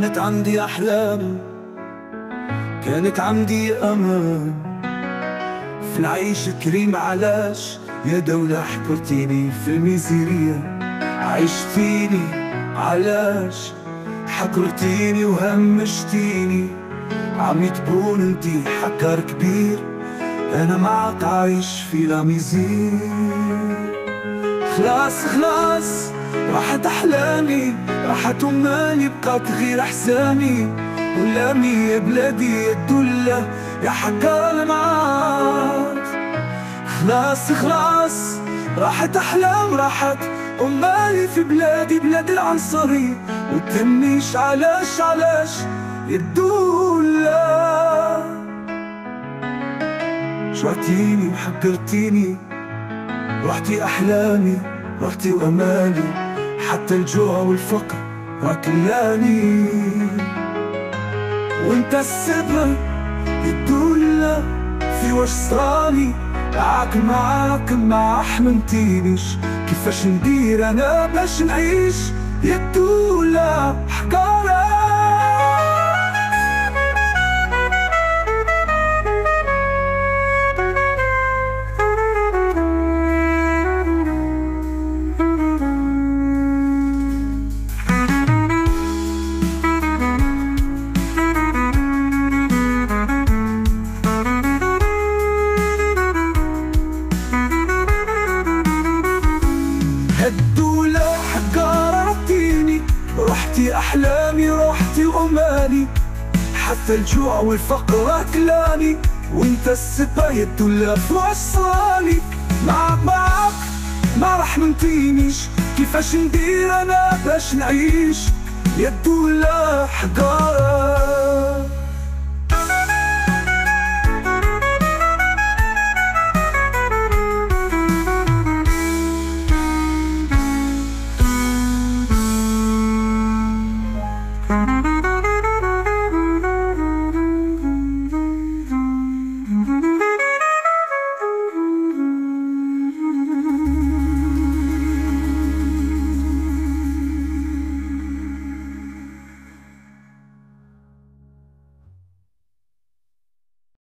كانت عندي أحلام، كانت عندي أمان في العيش كريم. علاش يا دولة حكرتيني في الميزيرية؟ عيشتيني علاش حكرتيني وهمشتيني؟ عم يتبون انتي حكر كبير، انا معك عايش في لاميزير. خلاص خلاص راحت احلامي، راحت امالي، بقات غير احزاني. ولامي يا بلادي يا الدلة يا حكار المعاد. خلاص خلاص راحت احلام، راحت امالي في بلادي بلاد العنصري. وتمنيش علاش علاش يا الدلة. شوعتيني وحكرتيني، رحتي أحلامي رحتي وأمالي، حتى الجوع والفقر راكلاني. وانت السبب الدولة في وش صراني. معاك ما حملتينيش، كيفاش ندير أنا باش نعيش يا الدولة حكارة. الدولة حكارة ربتيني، رحتي أحلامي رحتي وأمالي، حتى الجوع والفقر أكلاني. وانت السبا يا الدولة في وصالي. معاك ما رحمنتينيش، كيفاش ندير أنا باش نعيش يا الدولة حكارة.